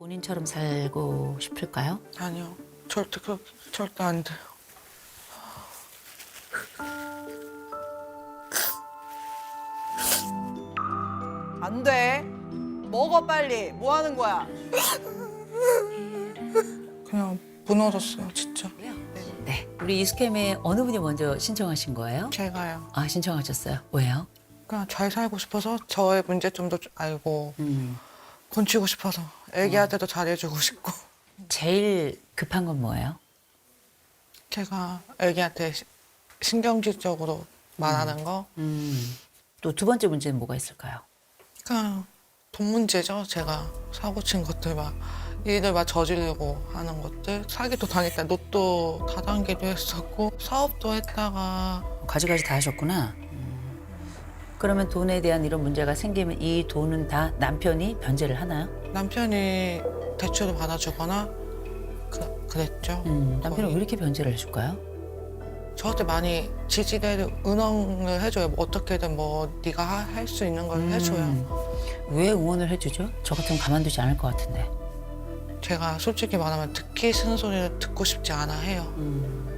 본인처럼 살고 싶을까요? 아니요. 절대 안 돼요. 안 돼. 먹어 빨리. 뭐 하는 거야? 그냥 무너졌어요, 진짜. 네. 우리 이스캠에 어느 분이 먼저 신청하신 거예요? 제가요. 아, 신청하셨어요. 왜요? 그냥 잘 살고 싶어서 저의 문제점도 알고 음. 건치고 싶어서 애기한테도 잘해주고 싶고. 제일 급한 건 뭐예요? 제가 애기한테 신경질적으로 말하는 거. 또 두 번째 문제는 뭐가 있을까요? 그냥 돈 문제죠. 제가 사고 친 것들 막 일을 막 저지르고 하는 것들. 사기도 당했다. 로또 다단계도 했었고 사업도 했다가 가지가지 다 하셨구나. 그러면 돈에 대한 이런 문제가 생기면 이 돈은 다 남편이 변제를 하나요? 남편이 대출을 받아주거나 그랬죠. 남편은 거의. 왜 이렇게 변제를 해줄까요? 저한테 많이 지지대를 응원을 해줘요. 뭐 어떻게든 뭐 네가 할 수 있는 걸 해줘요. 왜 응원을 해주죠? 저 같으면 가만두지 않을 것 같은데. 제가 솔직히 말하면 듣기 싫은 소리를 듣고 싶지 않아 해요.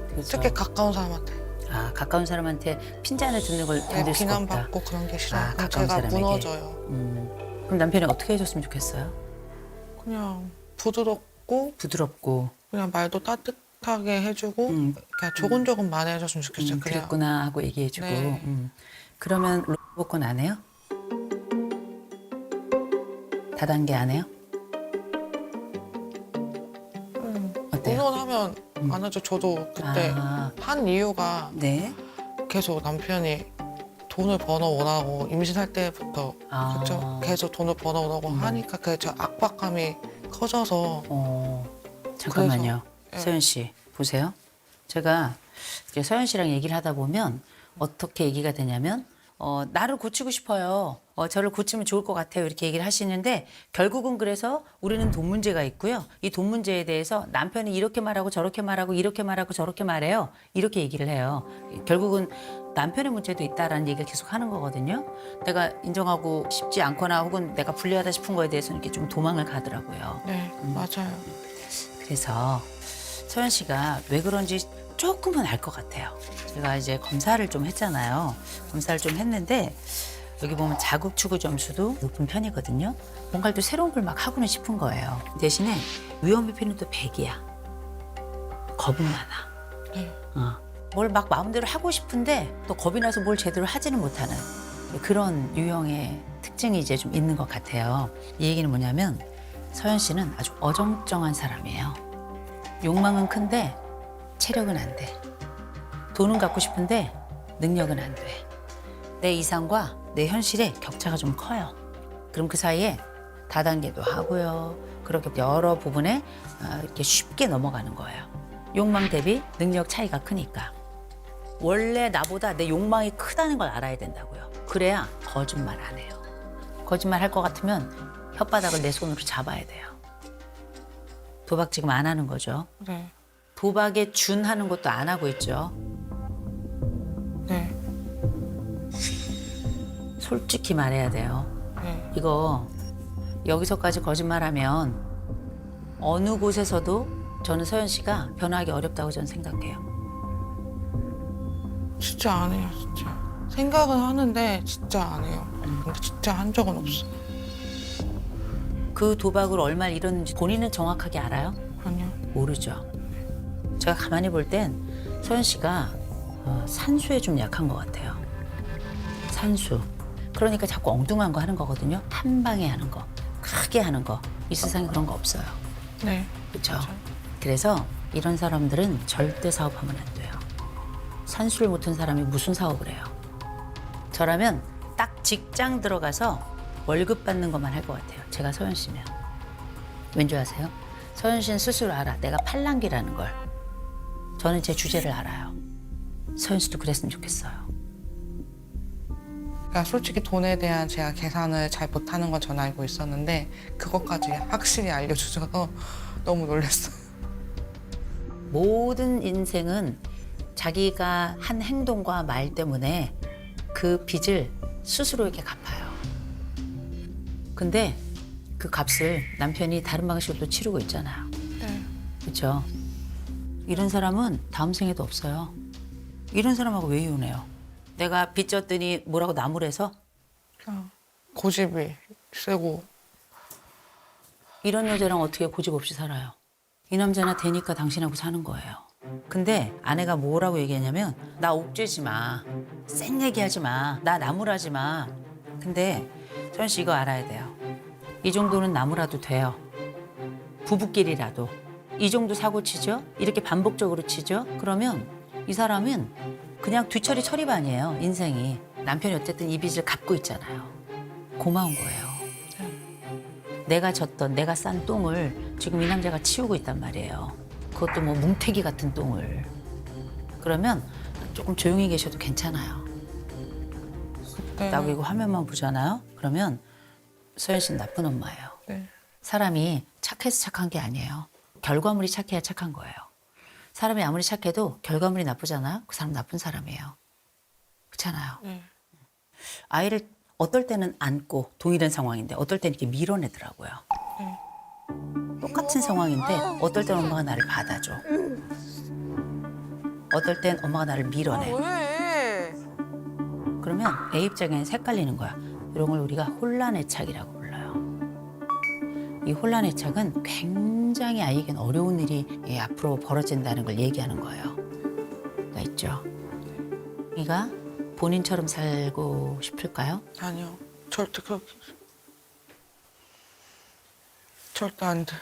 그래서 특히 가까운 사람한테. 아, 가까운 사람한테 핀잔을 듣는 걸 견딜 수가 없다. 비난받고 그런 게 싫어요. 아, 그럼 가까운 제가 사람에게. 무너져요. 그럼 남편이 어떻게 해줬으면 좋겠어요? 그냥 부드럽고 부드럽고. 그냥 말도 따뜻하게 해주고 그냥 조곤조곤 말해줬으면 좋겠어요. 그냥 그랬구나 하고 얘기해주고. 네. 그러면 로봇건 안 해요? 다단계 안 해요? 어때요? 응원하면 안 하죠. 저도 그때 아. 한 이유가 네. 계속 남편이 돈을 벌어오라고 임신할 때부터 아. 그렇죠. 계속 돈을 벌어오라고 하니까 그게 저 압박감이 커져서 잠깐만요. 그래서, 서연 씨, 보세요. 제가 이제 서연 씨랑 얘기를 하다 보면 어떻게 얘기가 되냐면 나를 고치고 싶어요. 저를 고치면 좋을 것 같아요. 이렇게 얘기를 하시는데 결국은 그래서 우리는 돈 문제가 있고요. 이 돈 문제에 대해서 남편이 이렇게 말하고 저렇게 말하고 이렇게 말하고 저렇게 말해요. 이렇게 얘기를 해요. 결국은 남편의 문제도 있다라는 얘기를 계속 하는 거거든요. 내가 인정하고 싶지 않거나 혹은 내가 불리하다 싶은 거에 대해서는 이렇게 좀 도망을 가더라고요. 네 맞아요. 그래서 서연 씨가 왜 그런지 조금은 알 것 같아요. 제가 이제 검사를 좀 했잖아요. 검사를 좀 했는데 여기 보면 자극 추구 점수도 높은 편이거든요. 뭔가를 또 새로운 걸 막 하고는 싶은 거예요. 대신에 위험 회피는 또 100이야. 겁은 많아. 네. 뭘 막 마음대로 하고 싶은데 또 겁이 나서 뭘 제대로 하지는 못하는 그런 유형의 특징이 이제 좀 있는 것 같아요. 이 얘기는 뭐냐면 서연 씨는 아주 어정쩡한 사람이에요. 욕망은 큰데 체력은 안 돼. 돈은 갖고 싶은데 능력은 안 돼. 내 이상과 내 현실의 격차가 좀 커요. 그럼 그 사이에 다단계도 하고요. 그렇게 여러 부분에 이렇게 쉽게 넘어가는 거예요. 욕망 대비 능력 차이가 크니까. 원래 나보다 내 욕망이 크다는 걸 알아야 된다고요. 그래야 거짓말 안 해요. 거짓말 할 것 같으면 혓바닥을 내 손으로 잡아야 돼요. 도박 지금 안 하는 거죠. 네. 도박에 준하는 것도 안 하고 있죠. 네. 솔직히 말해야 돼요. 네. 이거 여기서까지 거짓말하면 어느 곳에서도 저는 서연 씨가 변화하기 어렵다고 저는 생각해요. 진짜 안 해요. 진짜 생각은 하는데 진짜 안 해요. 근데 진짜 한 적은 없어. 그 도박을 얼마를 잃었는지 본인은 정확하게 알아요? 아니요. 모르죠. 제가 가만히 볼 땐 서연 씨가 산수에 좀 약한 것 같아요. 산수. 그러니까 자꾸 엉뚱한 거 하는 거거든요. 한 방에 하는 거, 크게 하는 거. 이 세상에 그런 거 없어요. 네. 그렇죠? 그래서 이런 사람들은 절대 사업하면 안 돼요. 산수를 못한 사람이 무슨 사업을 해요? 저라면 딱 직장 들어가서 월급 받는 것만 할 것 같아요. 제가 서연 씨면. 왠지 아세요? 서연 씨는 스스로 알아. 내가 팔랑귀라는 걸. 저는 제 주제를 알아요. 서연 씨도 그랬으면 좋겠어요. 그러니까 솔직히 돈에 대한 제가 계산을 잘 못하는 건 전 알고 있었는데 그것까지 확실히 알려주셔서 너무 놀랐어요. 모든 인생은 자기가 한 행동과 말 때문에 그 빚을 스스로에게 갚아요. 근데 그 값을 남편이 다른 방식으로 치르고 있잖아요. 네. 그렇죠? 이런 사람은 다음 생에도 없어요. 이런 사람하고 왜 이혼해요? 내가 빚졌더니 뭐라고 나무래서? 그냥 고집이 세고. 이런 여자랑 어떻게 고집 없이 살아요? 이 남자나 되니까 당신하고 사는 거예요. 근데 아내가 뭐라고 얘기하냐면 나 옥죄지 마. 센 얘기하지 마. 나 나무라지 마. 근데 서현 씨 이거 알아야 돼요. 이 정도는 나무라도 돼요. 부부끼리라도. 이 정도 사고 치죠? 이렇게 반복적으로 치죠? 그러면 이 사람은 그냥 뒤처리 처리반이에요. 인생이. 남편이 어쨌든 이 빚을 갚고 있잖아요. 고마운 거예요. 내가 졌던 내가 싼 똥을 지금 이 남자가 치우고 있단 말이에요. 그것도 뭐 뭉태기 같은 똥을. 그러면 조금 조용히 계셔도 괜찮아요. 나 이거 화면만 보잖아요. 그러면 서현 씨는 나쁜 엄마예요. 네. 사람이 착해서 착한 게 아니에요. 결과물이 착해야 착한 거예요. 사람이 아무리 착해도 결과물이 나쁘잖아요. 그 사람 나쁜 사람이에요. 그렇잖아요. 네. 아이를 어떨 때는 안고 동일한 상황인데 어떨 때는 이렇게 밀어내더라고요. 똑같은 상황인데 어떨 땐 엄마가 나를 받아줘. 어떨 땐 엄마가 나를 밀어내. 왜? 그러면 애 입장에는 헷갈리는 거야. 이런 걸 우리가 혼란애착이라고 불러요. 이 혼란애착은 굉장히 아이에게는 어려운 일이 앞으로 벌어진다는 걸 얘기하는 거예요. 가 있죠. 이가 본인처럼 살고 싶을까요? 아니요. 절대 그렇게. 절대 안 돼요.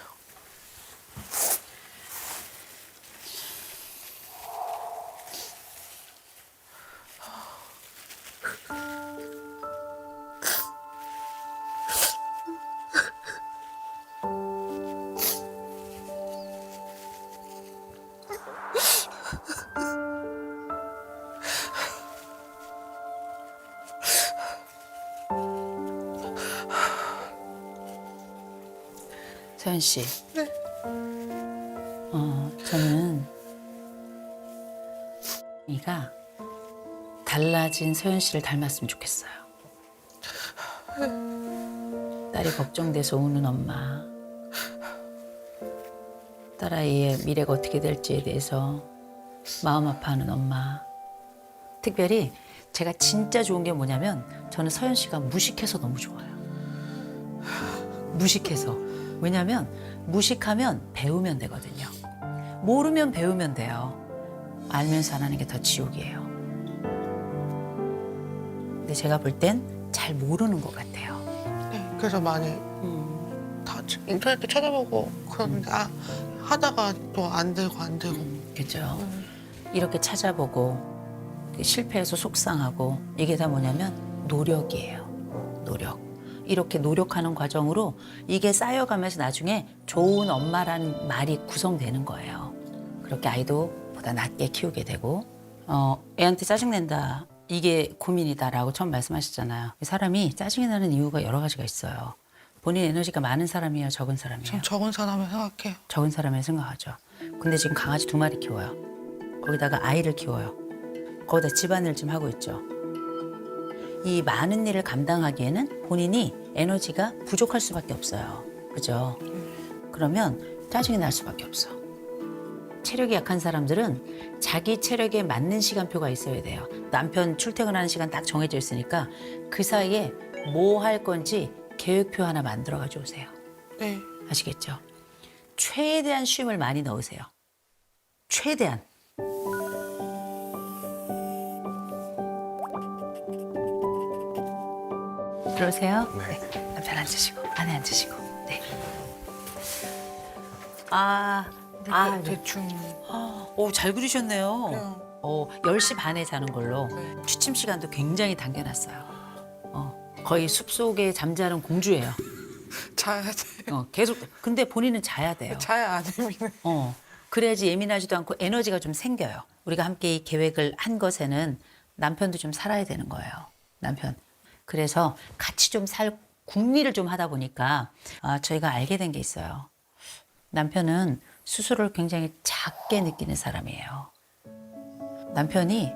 서현 씨. 네. 저는 이가 달라진 서현 씨를 닮았으면 좋겠어요. 딸이 걱정돼서 우는 엄마. 딸아이의 미래가 어떻게 될지에 대해서 마음 아파하는 엄마. 특별히 제가 진짜 좋은 게 뭐냐면 저는 서현 씨가 무식해서 너무 좋아요. 무식해서. 왜냐면 무식하면 배우면 되거든요. 모르면 배우면 돼요. 알면서 안 하는 게 더 지옥이에요. 근데 제가 볼 땐 잘 모르는 것 같아요. 네. 그래서 많이 다 인터넷도 찾아보고 그런데 하다가 또 안 되고 안 되고. 그죠? 이렇게 찾아보고 실패해서 속상하고 이게 다 뭐냐면 노력이에요. 노력. 이렇게 노력하는 과정으로 이게 쌓여가면서 나중에 좋은 엄마라는 말이 구성되는 거예요. 그렇게 아이도 보다 낫게 키우게 되고 애한테 짜증낸다. 이게 고민이다라고 처음 말씀하셨잖아요. 사람이 짜증이 나는 이유가 여러 가지가 있어요. 본인 에너지가 많은 사람이에요, 적은 사람이에요? 전 적은 사람을 생각해요. 적은 사람을 생각하죠. 근데 지금 강아지 2마리 키워요. 거기다가 아이를 키워요. 거기다 집안일 좀 하고 있죠. 이 많은 일을 감당하기에는 본인이 에너지가 부족할 수밖에 없어요. 그죠? 그러면 짜증이 날 수밖에 없어. 체력이 약한 사람들은 자기 체력에 맞는 시간표가 있어야 돼요. 남편 출퇴근하는 시간 딱 정해져 있으니까 그 사이에 뭐 할 건지 계획표 하나 만들어 가지고 오세요. 네. 아시겠죠? 최대한 쉼을 많이 넣으세요. 최대한. 들어오세요. 네. 남편 앉으시고, 아내 앉으시고. 네. 네. 대충. 오, 잘 그리셨네요. 그냥. 10시 반에 자는 걸로 네. 취침 시간도 굉장히 당겨놨어요. 거의 숲속에 잠자는 공주예요. 자야 돼. 계속. 근데 본인은 자야 돼요. 자야 안 예민해. 그래야지 예민하지도 않고 에너지가 좀 생겨요. 우리가 함께 이 계획을 한 것에는 남편도 좀 살아야 되는 거예요. 남편. 그래서 같이 좀 궁리를 좀 하다 보니까 저희가 알게 된 게 있어요. 남편은 스스로를 굉장히 작게 느끼는 사람이에요. 남편이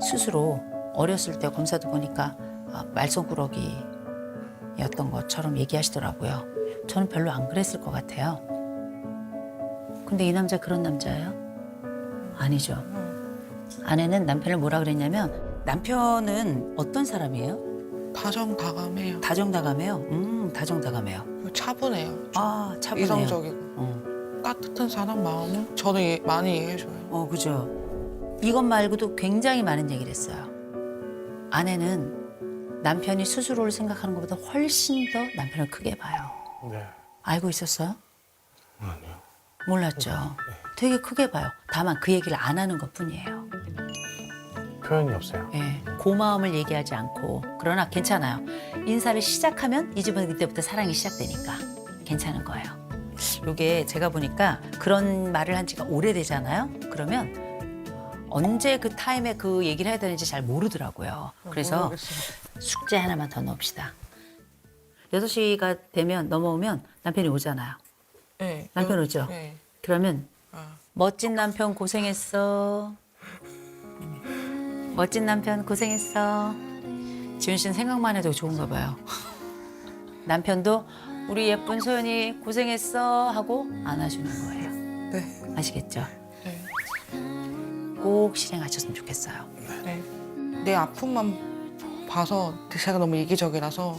스스로 어렸을 때 검사도 보니까 말썽꾸러기였던 것처럼 얘기하시더라고요. 저는 별로 안 그랬을 것 같아요. 근데 이 남자 그런 남자예요? 아니죠. 아내는 남편을 뭐라 그랬냐면 남편은 어떤 사람이에요? 다정다감해요. 다정다감해요? 다정다감해요. 차분해요. 아, 차분해요. 이성적이고 어. 따뜻한 사람 마음은 저도 많이 이해해줘요. 그죠. 이것 말고도 굉장히 많은 얘기를 했어요. 아내는 남편이 스스로를 생각하는 것보다 훨씬 더 남편을 크게 봐요. 네. 알고 있었어요? 아니요. 몰랐죠. 되게 크게 봐요. 다만 그 얘기를 안 하는 것뿐이에요. 표현이 없어요. 예, 고마움을 얘기하지 않고 그러나 괜찮아요. 인사를 시작하면 이 집은 그때부터 사랑이 시작되니까 괜찮은 거예요. 이게 제가 보니까 그런 말을 한 지가 오래되잖아요. 그러면 언제 그 타임에 그 얘기를 해야 되는지 잘 모르더라고요. 그래서 모르겠어요. 숙제 하나만 더 넣읍시다. 6시가 되면 넘어오면 남편이 오잖아요. 네. 남편 오죠? 네. 그러면 아. 멋진 남편 고생했어. 멋진 남편 고생했어. 지훈 씨는 생각만 해도 좋은가 봐요. 남편도 우리 예쁜 소연이 고생했어 하고 안아주는 거예요. 네. 아시겠죠? 네. 꼭 실행하셨으면 좋겠어요. 네. 내 아픔만 봐서 제가 너무 이기적이라서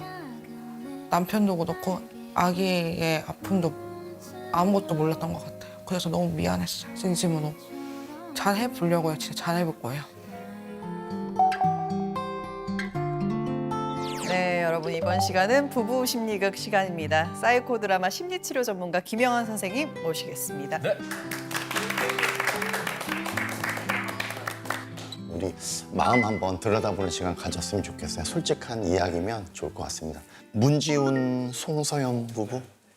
남편도 그렇고 아기의 아픔도 아무것도 몰랐던 것 같아요. 그래서 너무 미안했어요. 진심으로. 잘 해보려고요. 진짜 잘 해볼 거예요. 네, 여러분 이번 시간은 부부 심리극 시간입니다. 사이코 드라마 심리치료 전문가 김영환 선생님 모시겠습니다. 네. 우리 마음 한번 들여다보는 시간 가졌으면 좋겠어요. 솔직한 이야기면 좋을 것 같습니다. 문지훈, 송서연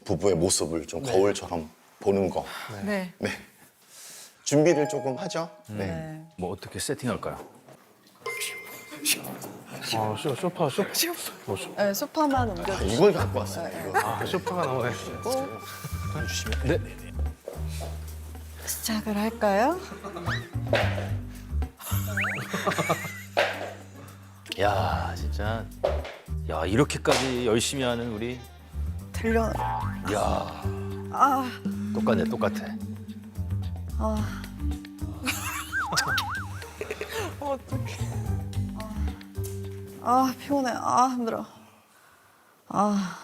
부부의 모습을 좀 거울처럼 보는 거. 네. 네. 준비를 조금 하죠. 네. 네. 뭐 어떻게 세팅할까요? 소파. 네, 소파만 아, 옮겨주시고 이걸 갖고 왔어요. 이거. 소파가 나오네. 주시면. 네. 시작을 할까요? 야, 진짜. 야, 이렇게까지 열심히 하는 우리. 들려. 야, 아, 똑같아. 아. 어떡해. 아, 피곤해. 아, 힘들어. 아.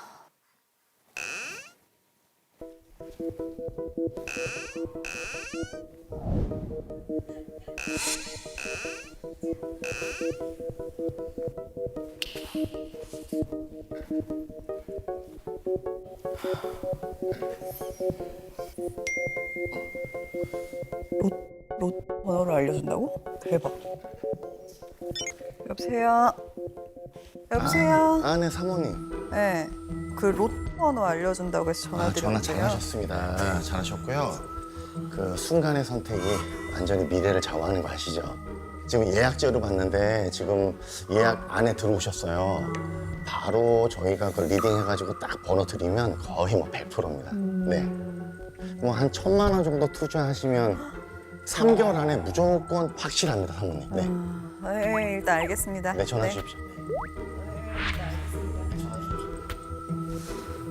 롯 번호를 알려준다고? 대박. 여보세요. 여보세요. 네, 사모님. 네. 그 롯 번호 알려준다고 해서 전화 전화드렸는데요. 잘하셨습니다. 잘하셨고요. 그 순간의 선택이 완전히 미래를 좌우하는 거 아시죠? 지금 예약제로 봤는데 지금 예약 안에 들어오셨어요. 바로 저희가 그 리딩 해가지고 딱 번호 드리면 거의 뭐 100%입니다. 네. 뭐 한 1,000만 원 정도 투자하시면 3개월 안에 무조건 확실합니다, 사모님. 네. 네, 일단 알겠습니다. 네, 전화 네. 주십시오.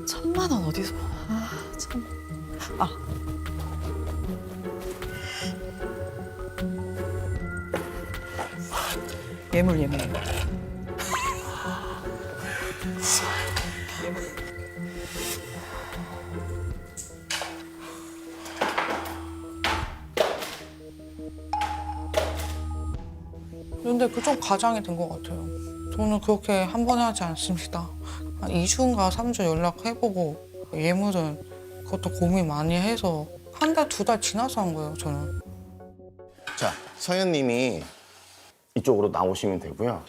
1,000만 원 어디서? 아, 참. 아. 예물. 근데 그 좀 과장이 된 것 같아요. 저는 그렇게 한 번에 하지 않습니다. 한 2주인가 3주 연락해보고 예물은 그것도 고민 많이 해서 한 달, 2달 지나서 한 거예요, 저는. 자, 서연님이 이쪽으로 나오시면 되고요.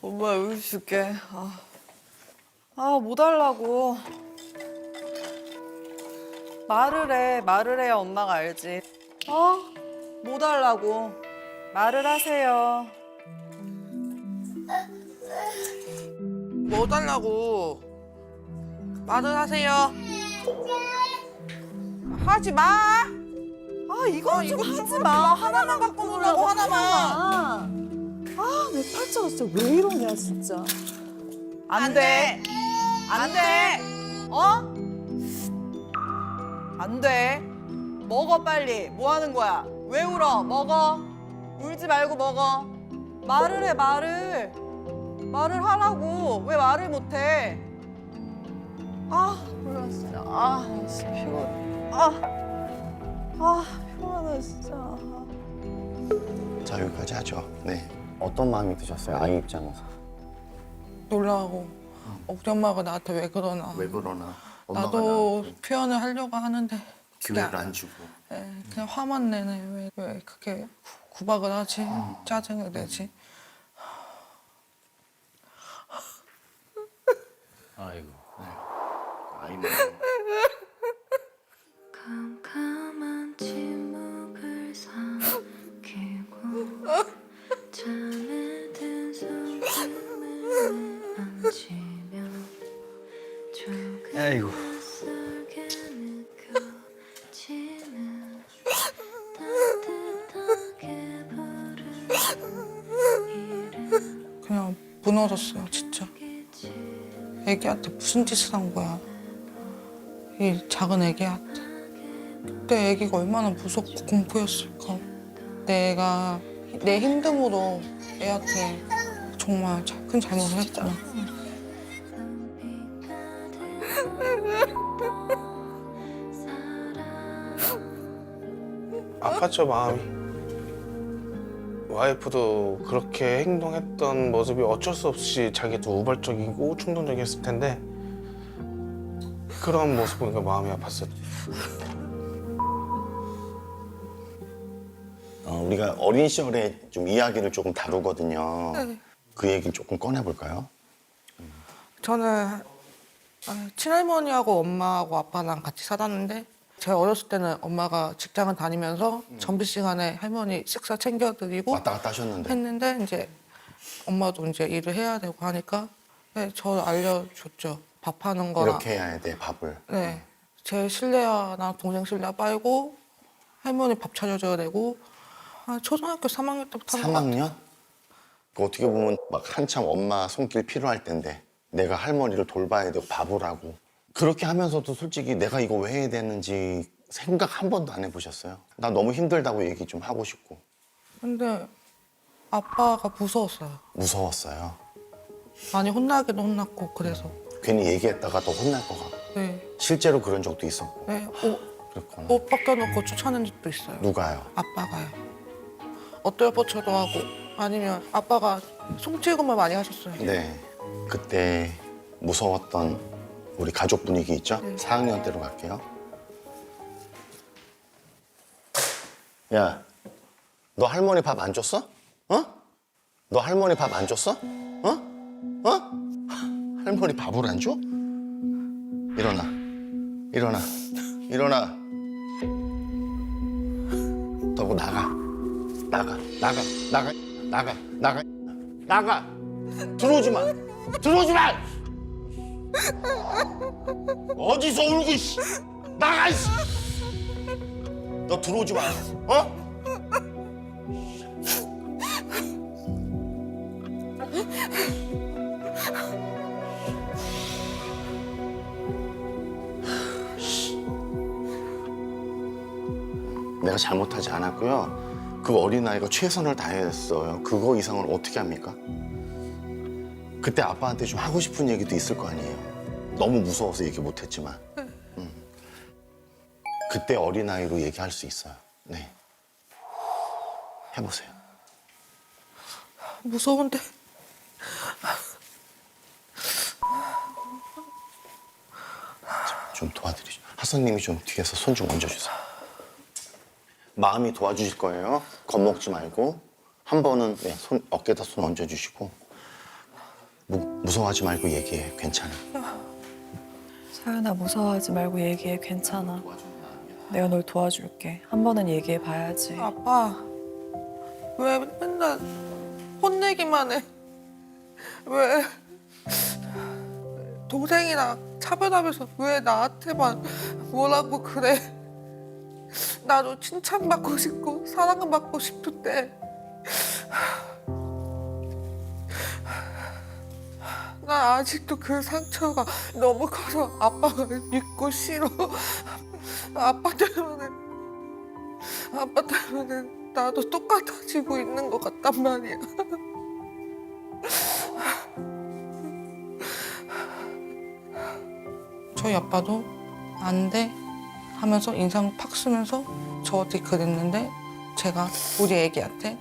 엄마 여기 줄게. 못 하려고. 말을 해야 엄마가 알지. 못 하려고. 말을 하세요. 뭐 달라고? 말을 하세요. 하지 마! 이건 좀 이거 하지 좀 마. 하나만 갖고 놀라고, 하나만. 내 팔자가 진짜 왜 이러냐 진짜. 안 돼. 안 돼. 어? 안 돼. 먹어 빨리. 뭐 하는 거야? 왜 울어? 먹어. 울지 말고 먹어. 말을 해 말을. 말을 하라고. 왜 말을 못 해? 아 몰라 진짜. 아 진짜 피곤해. 피곤하다 진짜. 자, 여기까지 하죠. 네. 어떤 마음이 드셨어요? 아이 입장에서. 놀라고 우리 엄마가 나한테 왜 그러나. 왜 그러나? 나도 표현을 하려고 하는데 기회를 안 주고. 그냥 화만 내네. 왜 그렇게 구박을 하지? 짜증을 내지? 아이고. 아이는 캄캄한 침묵을 삼키고 잠에 든 손금을 만지며 조금 아이고. 낯설게 느껴지는 따뜻하게 부르는 이름 그냥 무너졌어요, 진짜. 애기한테 무슨 짓을 한 거야? 이 작은 애기한테. 그때 애기가 얼마나 무섭고 공포였을까. 내가 내 힘듦으로 애한테 정말 큰 잘못을 했구나. 아팠죠, 마음이. 와이프도 그렇게 행동했던 모습이 어쩔 수 없이 자기도 우발적이고 충동적이었을 텐데 그런 모습 보니까 마음이 아팠어요. 우리가 어린 시절에 좀 이야기를 조금 다루거든요. 그 얘기를 조금 꺼내볼까요? 저는 친할머니하고 엄마하고 아빠랑 같이 살았는데 제가 어렸을 때는 엄마가 직장을 다니면서 점심시간에 할머니 식사 챙겨드리고 왔다 갔다 하셨는데. 했는데 이제 엄마도 이제 일을 해야 되고 하니까 저를 알려줬죠. 밥하는 거랑. 이렇게 해야 돼, 밥을. 네. 제 실내화나 동생 실내화 빨고 할머니 밥 차려줘야 되고 초등학교 3학년 때부터 하는 것 같아요. 3학년? 그 어떻게 보면 막 한참 엄마 손길 필요할 텐데 내가 할머니를 돌봐야 되고 밥을 하고 그렇게 하면서도 솔직히 내가 이거 왜 해야 되는지 생각 한 번도 안 해보셨어요? 나 너무 힘들다고 얘기 좀 하고 싶고. 근데 아빠가 무서웠어요. 무서웠어요. 많이 혼나기도 혼났고 그래서. 괜히 얘기했다가 또 혼날 것 같고. 네. 실제로 그런 적도 있었고. 네. 그랬구나. 옷 벗겨놓고 쫓아낸 적도 있어요. 누가요? 아빠가요. 엇들퍼쳐도 하고 아니면 아빠가 송치금을 많이 하셨어요. 네. 그때 무서웠던 우리 가족 분위기 있죠? 4학년 때로 갈게요. 야, 너 할머니 밥 안 줬어? 어? 너 할머니 밥 안 줬어? 할머니 밥을 안 줘? 일어나. 일어나. 일어나. 너고 나가. 나가. 나가. 나가. 나가. 나가. 나가. 들어오지 마. 들어오지 마. 어디서 울고 씨. 나가 씨. 너 들어오지 마. 어? 내가 잘못하지 않았고요. 그 어린아이가 최선을 다했어요. 그거 이상을 어떻게 합니까? 그때 아빠한테 좀 하고 싶은 얘기도 있을 거 아니에요. 너무 무서워서 얘기 못했지만. 그때 어린아이로 얘기할 수 있어요. 네. 해보세요. 무서운데. 좀 도와드리죠. 하선님이 좀 뒤에서 손 좀 얹어주세요. 마음이 도와주실 거예요. 겁먹지 말고 한 번은 네, 손 어깨에다 손 얹어주시고 무서워하지 말고 얘기해. 괜찮아. 사연아 무서워하지 말고 얘기해. 괜찮아. 내가 널 도와줄게. 한 번은 얘기해 봐야지. 아빠 왜 맨날 혼내기만 해? 왜 동생이랑 차별하면서 왜 나한테만 뭐라고 그래? 나도 칭찬받고 싶고 사랑받고 싶은데 나 아직도 그 상처가 너무 커서 아빠가 믿고 싫어. 아빠 때문에 나도 똑같아지고 있는 것 같단 말이야. 저희 아빠도 안 돼 하면서 인상 팍 쓰면서 저한테 그랬는데 제가 우리 애기한테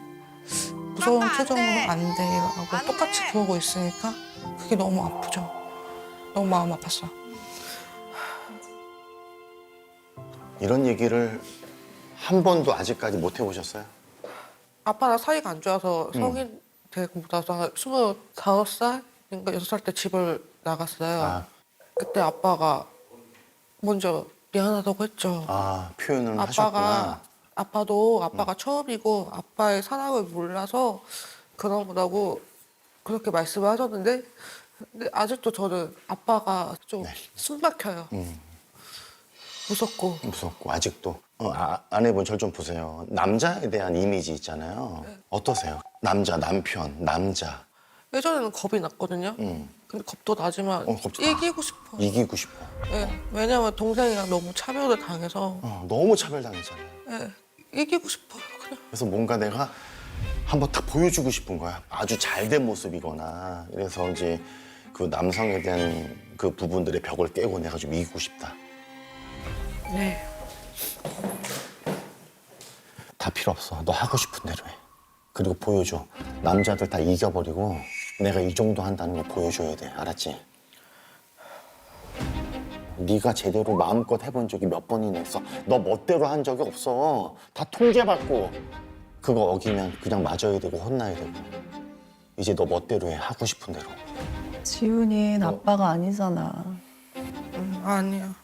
무서운 표정으로 안 돼라고 똑같이 그러고 있으니까 그게 너무 아프죠. 너무 마음 아팠어요. 이런 얘기를 한 번도 아직까지 못 해보셨어요? 아빠랑 사이가 안 좋아서 성인 되고 나서 25살인가 6살 때 집을 나갔어요. 아, 그때 아빠가 먼저 미안하다고 했죠. 표현을 아빠가 하셨구나. 아빠도 아빠가 처음이고 아빠의 사랑을 몰라서 그런 거라고 그렇게 말씀을 하셨는데 근데 아직도 저는 아빠가 좀 네. 숨막혀요. 무섭고. 무섭고 아직도. 아내분 절 좀 보세요. 남자에 대한 이미지 있잖아요. 어떠세요? 남자, 남편, 남자. 예전에는 겁이 났거든요. 근데 겁도 나지만 겁도 이기고 싶어. 이기고 싶어. 예, 왜냐면 동생이랑 너무 차별을 당해서 너무 차별당했잖아요. 예, 이기고 싶어요. 그냥. 그래서 뭔가 내가 한번 딱 보여주고 싶은 거야. 아주 잘된 모습이거나. 그래서 이제 그 남성에 대한 그 부분들의 벽을 깨고 내가 좀 이기고 싶다. 네. 다 필요 없어. 너 하고 싶은 대로 해. 그리고 보여줘. 남자들 다 이겨버리고 내가 이 정도 한다는 걸 보여줘야 돼. 알았지? 네가 제대로 마음껏 해본 적이 몇 번이나 있어. 너 멋대로 한 적이 없어. 다 통제받고. 그거 어기면 그냥 맞아야 되고 혼나야 되고. 이제 너 멋대로 해. 하고 싶은 대로. 지훈이 아빠가 아니잖아. 아니야.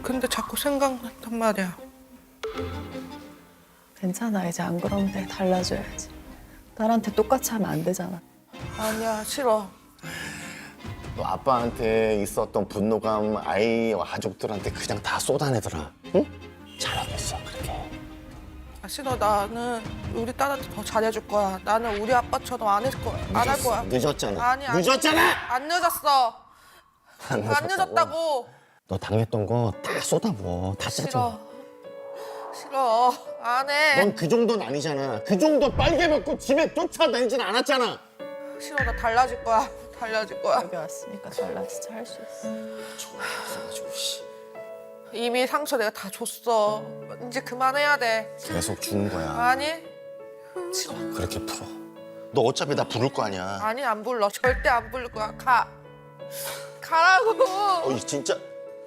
근데 자꾸 생각났단 말이야. 괜찮아. 이제 안 그러면 돼. 달라져야지. 딸한테 똑같이 하면 안 되잖아. 아니야, 싫어. 너 아빠한테 있었던 분노감 아이와 가족들한테 그냥 다 쏟아내더라. 응? 잘하고 있어 그렇게. 아, 싫어. 나는 우리 딸한테 더 잘해줄 거야. 나는 우리 아빠처럼 안 할 거야. 안 할 거야. 늦었잖아. 아니, 안 늦었잖아. 안 늦었어. 안 늦었다고. 너 당했던 거 다 쏟아부어. 다 짜져. 싫어. 싫어. 안 해. 넌 그 정도는 아니잖아. 그 정도 빨개 벗고 집에 쫓아다니진 않았잖아. 싫어. 나 달라질 거야. 달라질 거야. 여기 왔으니까 달라지자 할 수 있어. 없어가지고 씨. 이미 상처 내가 다 줬어. 이제 그만해야 돼. 계속 주는 거야. 아니. 싫어. 그렇게 풀어. 너 어차피 나 부를 거 아니야. 아니, 안 불러. 절대 안 부를 거야. 가. 가라고. 어이 진짜.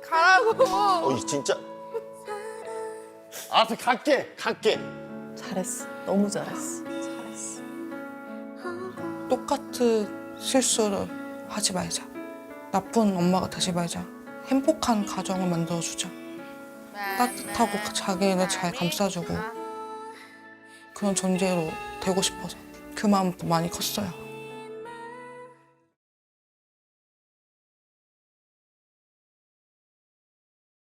가라고. 어이 진짜. 알았어 갈게. 잘했어. 너무 잘했어. 잘했어. 똑같은 실수를 하지 말자. 나쁜 엄마가 되지 말자. 행복한 가정을 만들어주자. 따뜻하고 자기를 잘 감싸주고 그런 존재로 되고 싶어서 그 마음도 많이 컸어요.